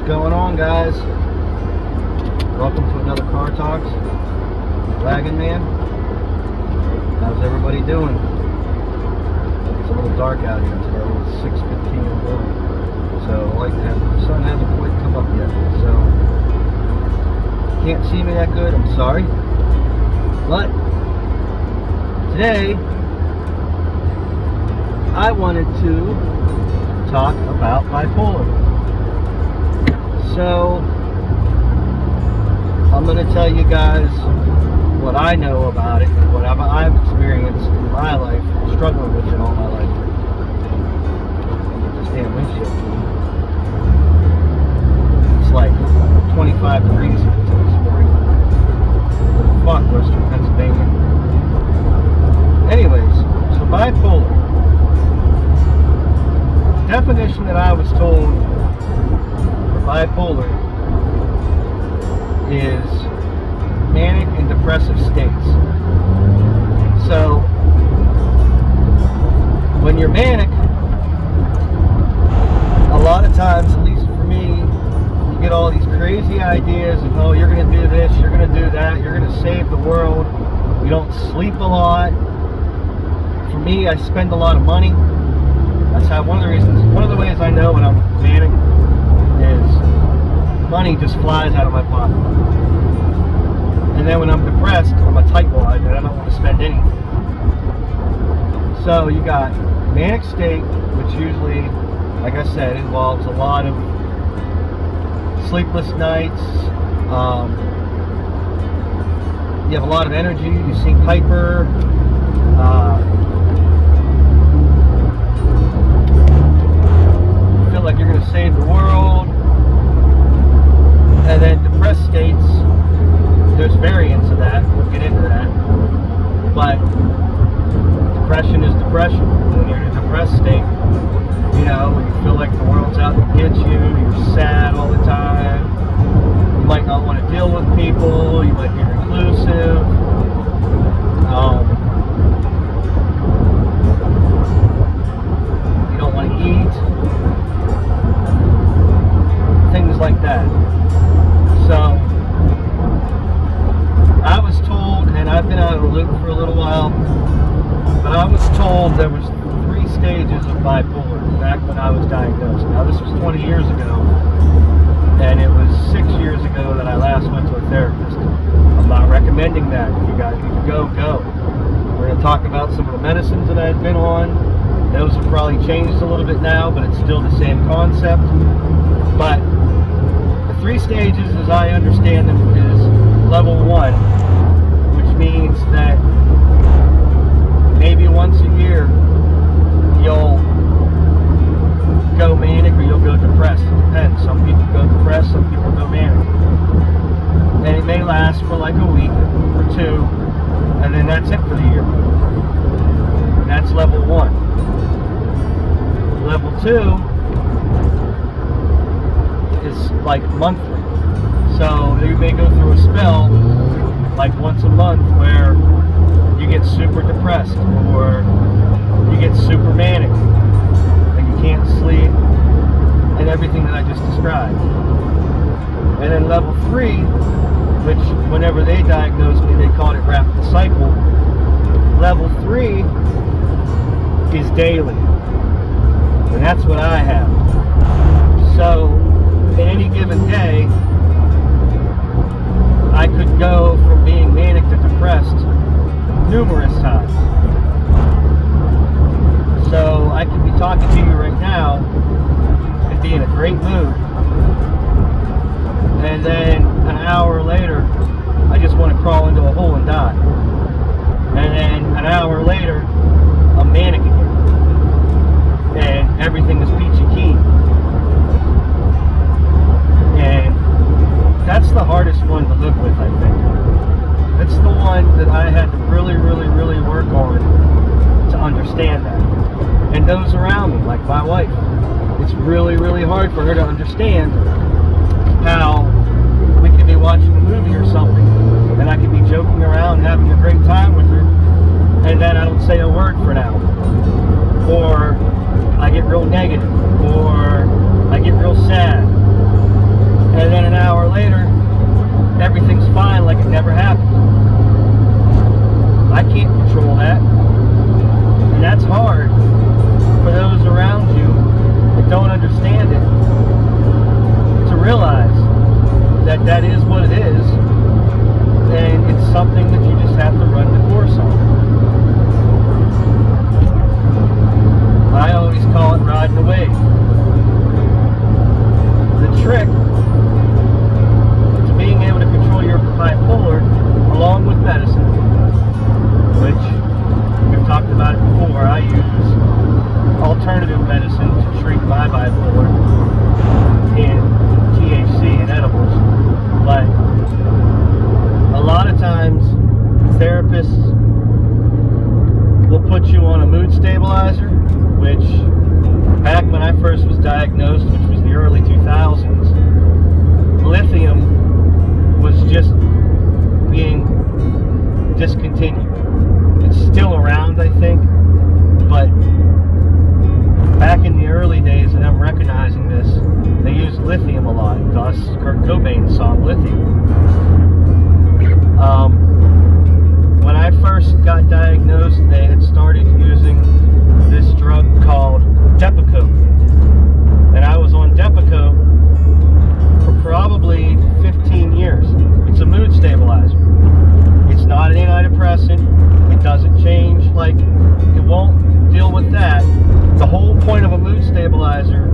going on, guys? Welcome to another Car Talks. Wagonman. How's everybody doing? It's a little dark out here today. It's 6:15 in the morning. So the sun hasn't quite come up yet. So can't see me that good. I'm sorry. But today I wanted to talk about bipolar. So I'm going to tell you guys what I know about it, what I've experienced in my life, struggling with it all my life. This damn windshield. It's like 25 degrees here this morning. Fuck, Western Pennsylvania. Anyways, so bipolar. The definition that I was told for bipolar is manic and depressive states. So when you're manic, a lot of times, at least for me, you get all these crazy ideas of, oh, you're going to do this, you're going to do that, you're going to save the world. You don't sleep a lot. For me, I spend a lot of money. That's how one of the ways I know when I'm manic is money just flies out of my pocket. And then when I'm depressed, I'm a tightwad and I don't want to spend anything. So you got manic state, which usually, like I said, involves a lot of sleepless nights. You have a lot of energy. You seem hyper. You feel like you're going to save the world. And then depressed states, there's variants of that. We'll get into that. But depression is depression. When you're in a depressed state, you know, when you feel like the world's out to get you, you're sad all the time. You might not want to deal with people. You might be reclusive. You don't want to eat. Things like that. So I was told, and I've been out of the loop for a little while, but I was told there was 3 stages of bipolar back when I was diagnosed. Now this was 20 years ago, and it was 6 years ago that I last went to a therapist. I'm not recommending that. If you guys need to go, go. We're going to talk about some of the medicines that I've been on. Those have probably changed a little bit now, but it's still the same concept. But the 3 stages, as I understand them, is level 1, which means that maybe once a year you'll go manic or you'll go depressed. It depends. Some people go depressed, some people go manic. And it may last for like a week or 2, and then that's it for the year. And that's level 1. Level 2 is like monthly. So you may go through a spell like once a month where you get super depressed or you get super manic and you can't sleep and everything that I just described. And then level 3, which whenever they diagnosed me, they called it rapid cycle. Level 3 is daily. And that's what I have. So in any given day, I could go from being manic to depressed numerous times. So I could be talking to you right now and be in a great mood, and then an hour later I just want to crawl into a hole and die. And then an hour later I'm manic again and everything is peachy keen. And that's the hardest one to live with, I think. It's the one that I had to really, really, really work on to understand that. And those around me, like my wife, it's really, really hard for her to understand how we could be watching a movie or something, and I could be joking around, having a great time with her, and then I don't say a word for an hour. Or I get real negative, or I get real sad. that is what it is, and it's something that you just have to run the course on. I always call it riding the wave. The trick to being able to control your bipolar, along with medicine, which we've talked about it before, I use alternative medicine to treat my bipolar in THC and edibles, but a lot of times therapists will put you on a mood stabilizer, which back when I first was diagnosed, which was the early 2000s, lithium was just being discontinued. It's still around, I think, but back in the early days, and I'm recognizing this, they used lithium a lot, thus Kurt Cobain's song Lithium. When I first got diagnosed, they had started using this drug called Depakote, and I was on Depakote for probably 15 years. It's a mood stabilizer. It's not an antidepressant. It doesn't change, like, it won't deal with that. The whole point of a mood stabilizer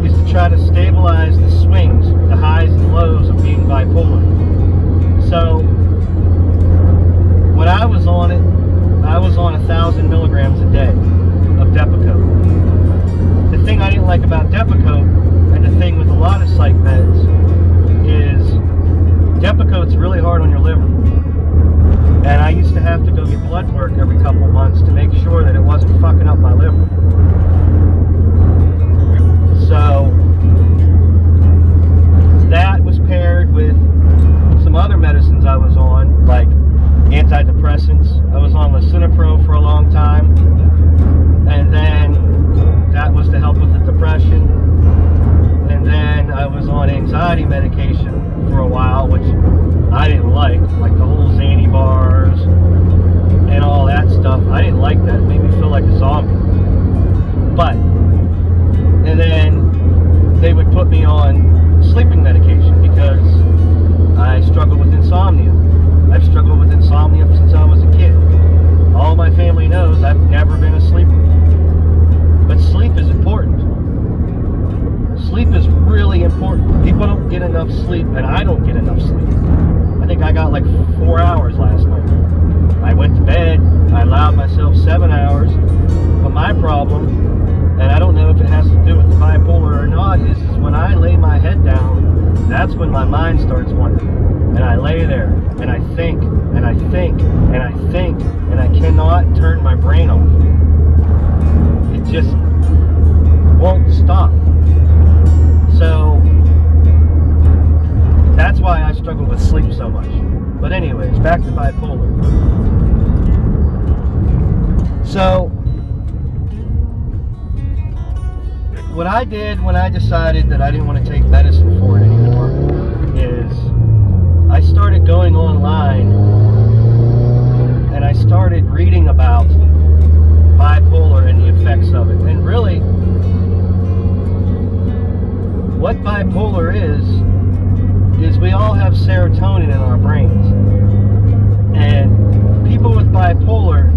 is to try to stabilize the swings, the highs and lows of being bipolar. So when I was on it, I was on 1,000 milligrams a day of Depakote. The thing I didn't like about Depakote, and the thing with a lot of psych meds, is Depakote's really hard on your liver. And I used to have to go get blood work every couple months to make sure that it wasn't fucking up my liver. So that was paired with some other medicines I was on, like antidepressants. I was on Lisinopril for a long time, and then that was to help with the depression. And then I was on anxiety medication for a while, which I didn't like the whole Xanny bars and all that stuff. I didn't like that. It made me feel like a zombie. But, and then they would put me on sleeping medication because I struggled with insomnia. I've struggled with insomnia since I was a kid. All my family knows I've never been a sleeper. But sleep is important. Sleep is really important. People don't get enough sleep, and I don't get enough sleep. I think I got like 4 hours last night. I went to bed, I allowed myself 7 hours, but my problem, and I don't know if it has to do with the bipolar or not, is when I lay my head down, that's when my mind starts wandering. And I lay there, and I think, and I think, and I think, and I cannot turn my brain off. It just won't stop. So that's why I struggle with sleep so much. But anyways, back to bipolar. So what I did when I decided that I didn't want to take medicine for it anymore is I started going online and I started reading about bipolar and the effects of it. And really, what bipolar is we all have serotonin in our brains. And people with bipolar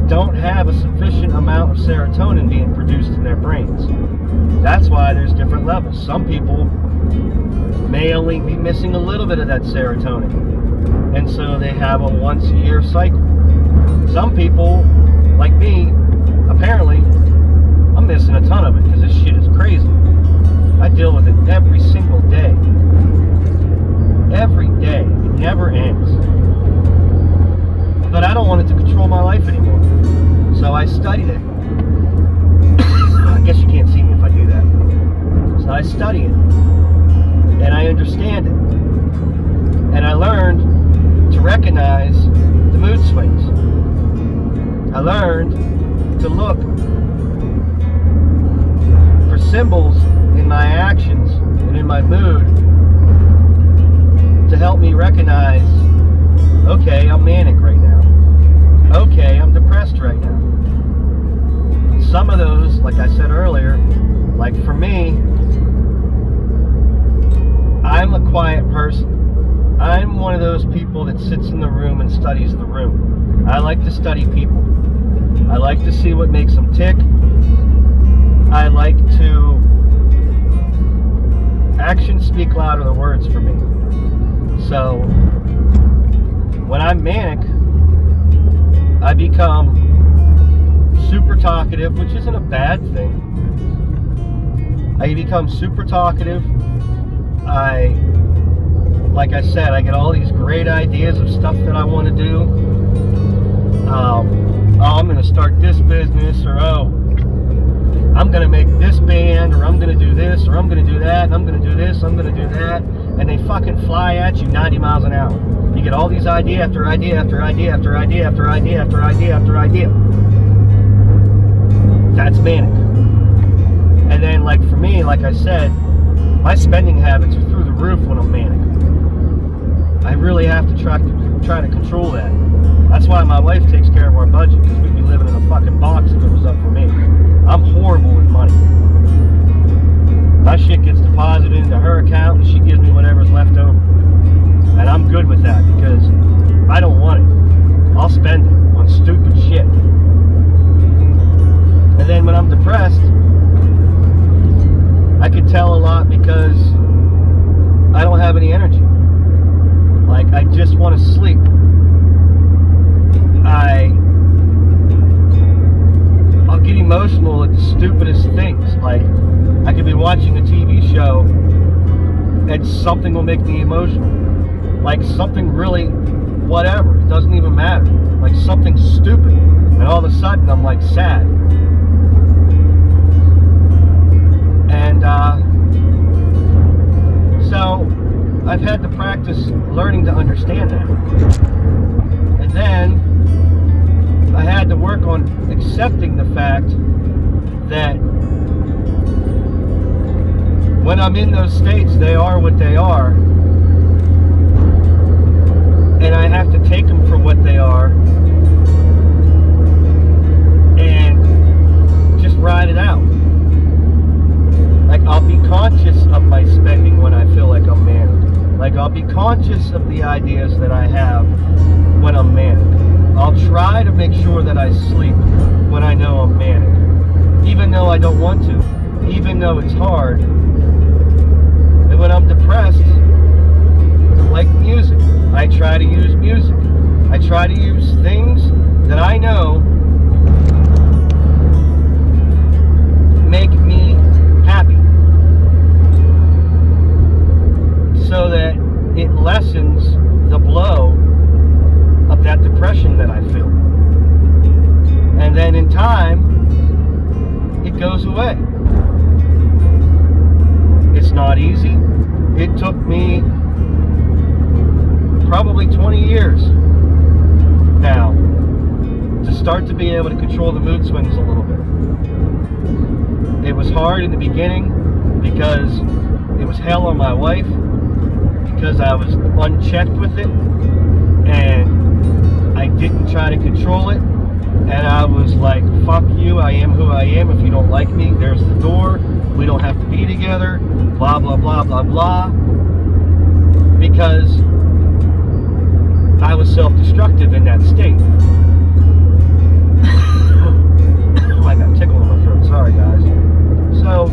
don't have a sufficient amount of serotonin being produced in their brains. That's why there's different levels. Some people may only be missing a little bit of that serotonin, and so they have a once-a-year cycle. Some people, like me, apparently, I'm missing a ton of it because this shit is crazy. I deal with it every single day. Every day. It never ends. But I don't want it to control my life anymore. So I studied it. I guess you can't see me if I do that. So I study it. And I understand it. And I learned to recognize the mood swings. I learned to look for symbols in my actions and in my mood to help me recognize, okay, I'm manic right now. Okay, I'm depressed right now. Some of those, like I said earlier, like for me, I'm a quiet person. I'm one of those people that sits in the room and studies the room. I like to study people. I like to see what makes them tick. I like to... Actions speak louder than words for me. So, when I'm manic, I become super talkative, which isn't a bad thing. I become super talkative. Like I said, I get all these great ideas of stuff that I want to do. I'm going to start this business, or I'm going to make this band, or I'm going to do this, or I'm going to do that, and I'm going to do this, I'm going to do that, and they fucking fly at you 90 miles an hour. You get all these idea after idea after idea after idea after idea after idea after idea. That's manic. And then, like for me, like I said, my spending habits are through the roof when I'm manic. I really have to try to control that. That's why my wife takes care of our budget, because we'd be living in a fucking box if it was up for me. I'm horrible with money. My shit gets deposited into her account and she gives me whatever's left over. And I'm good with that because I don't want it. I'll spend it on stupid shit. And then when I'm depressed, I can tell a lot because I don't have any energy. Like, I just want to sleep. I'll get emotional at the stupidest things. Like, I could be watching a TV show and something will make me emotional. Like something really, whatever, it doesn't even matter. Like something stupid. And all of a sudden I'm like sad. And so I've had to practice learning to understand that. And then I had to work on accepting the fact that when I'm in those states, they are what they are. And I have to take them for what they are. And just ride it out. Like, I'll be conscious of my spending when I feel like I'm manic. Like, I'll be conscious of the ideas that I have when I'm manic. I'll try to make sure that I sleep when I know I'm manic. Even though I don't want to. Even though it's hard. And when I'm depressed, like music, I try to use music. I try to use things that I know make me happy, so that it lessens the blow of that depression that I feel. And then in time, it goes away. It's not easy. It took me probably 20 years now to start to be able to control the mood swings a little bit. It was hard in the beginning because it was hell on my wife, because I was unchecked with it and I didn't try to control it, and I was like, fuck you, I am who I am. If you don't like me, there's the door. We don't have to be together, blah blah blah blah blah, because I was self-destructive in that state. Oh, I got a tickle in my throat. Sorry, guys. So,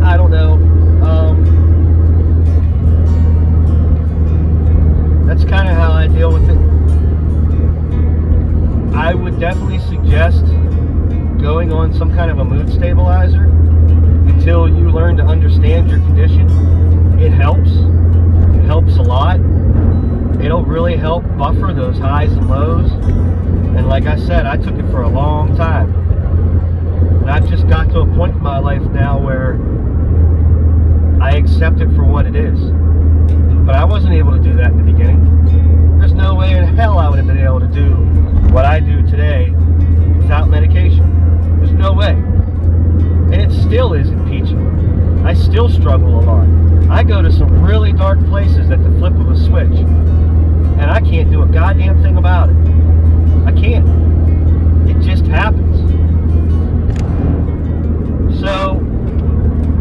I don't know. That's kind of how I deal with it. I would definitely suggest going on some kind of a mood stabilizer until you learn to understand your condition. It helps. It helps a lot. It'll really help buffer those highs and lows. And like I said, I took it for a long time. And I've just got to a point in my life now where I accept it for what it is. But I wasn't able to do that in the beginning. There's no way in hell I would have been able to do what I do today without medication. There's no way. And it still isn't peachy. I still struggle a lot. I go to some really dark places at the flip of a switch. And I can't do a goddamn thing about it. I can't. It just happens. So,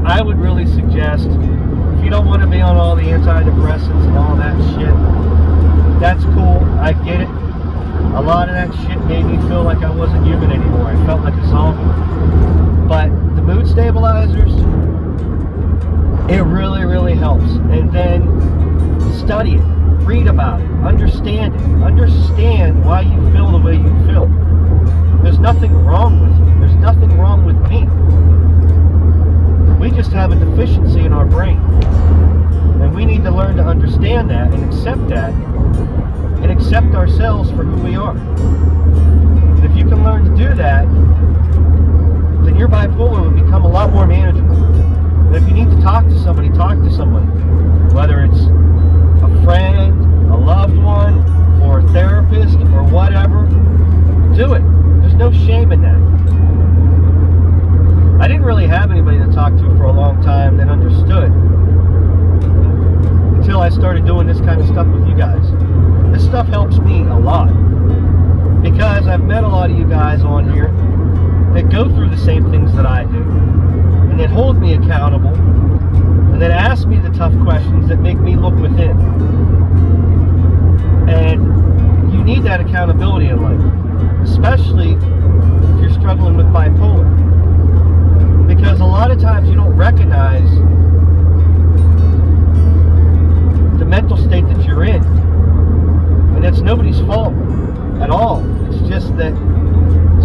I would suggest, if you don't want to be on all the antidepressants and all that shit, that's cool. I get it. A lot of that shit made me feel like I wasn't human anymore. I felt like a zombie. But the mood stabilizers, it really, really helps. And then study it, read about it, understand it, understand why you feel the way you feel. There's nothing wrong with you. There's nothing wrong with me. We just have a deficiency in our brain. And we need to learn to understand that and accept ourselves for who we are. And if you can learn to do that, then your bipolar will become a lot more manageable. And if you need to talk to somebody, talk to somebody. Whether it's a friend, a loved one, or a therapist, or whatever, do it. There's no shame in that. I didn't really have anybody to talk to for a long time that understood until I started doing this kind of stuff with you guys. This stuff helps me a lot because I've met a lot of you guys on here that go through the same things that I do and that hold me accountable and that ask me the tough questions that make me look within. And you need that accountability in life, especially if you're struggling with bipolar. Because a lot of times you don't recognize the mental state that you're in. And it's nobody's fault at all. It's just that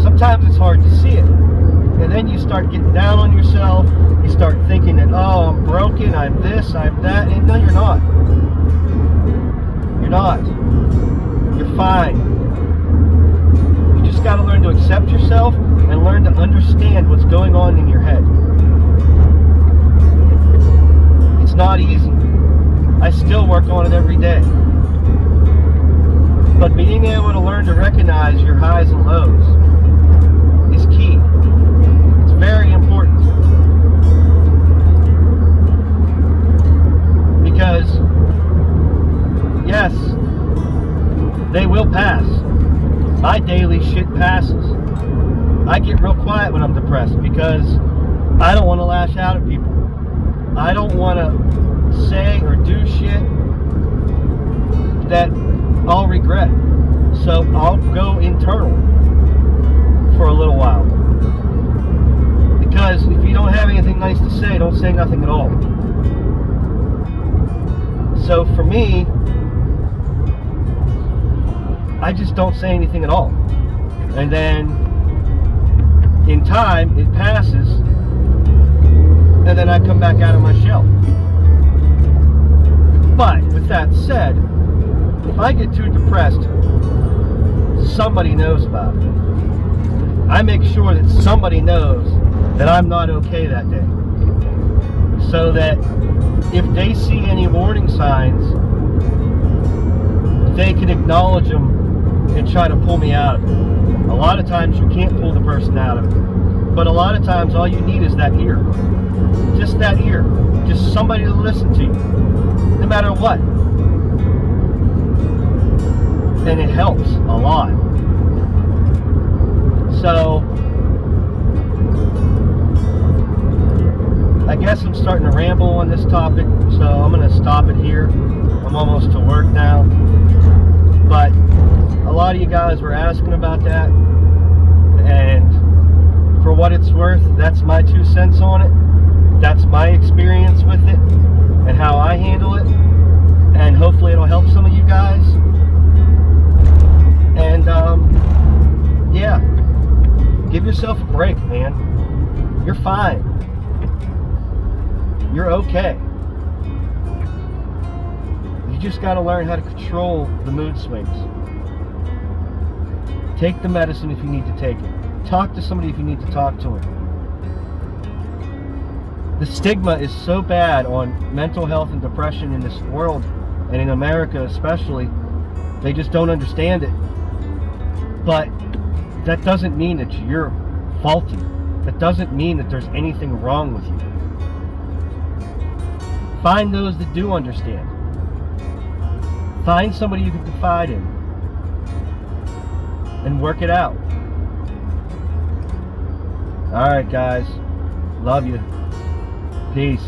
sometimes it's hard to see it. And then you start getting down on yourself. You start thinking that, oh, I'm broken, I'm this, I'm that. And no, you're not. You're not. You're fine. You just got to learn to accept yourself and learn to understand what's going on in your head. It's not easy. I still work on it every day. But being able to learn to recognize your highs and lows is key. It's very important. Because, yes, they will pass. My daily shit passes. I get real quiet when I'm depressed because I don't want to lash out at people. I don't want to say or do shit that I'll regret. So I'll go internal for a little while. Because if you don't have anything nice to say, don't say nothing at all. So for me, I just don't say anything at all. And then in time, it passes, and then I come back out of my shell. But with that said, if I get too depressed, somebody knows about it. I make sure that somebody knows that I'm not okay that day. So that if they see any warning signs, they can acknowledge them and try to pull me out of it. A lot of times you can't pull the person out of it. But a lot of times all you need is that ear. Just that ear. Just somebody to listen to you. No matter what. And it helps a lot. So I guess I'm starting to ramble on this topic, so I'm going to stop it here. I'm almost to work now. But a lot of you guys were asking about that, and for what it's worth, that's my 2 cents on it. That's my experience with it and how I handle it, and hopefully it'll help some of you guys. And yeah, give yourself a break, man. You're fine. You're okay. You just got to learn how to control the mood swings. Take the medicine if you need to take it. Talk to somebody if you need to talk to them. The stigma is so bad on mental health and depression in this world, and in America especially. They just don't understand it. But that doesn't mean that you're faulty. That doesn't mean that there's anything wrong with you. Find those that do understand. Find somebody you can confide in and work it out. Alright guys, love you. Peace.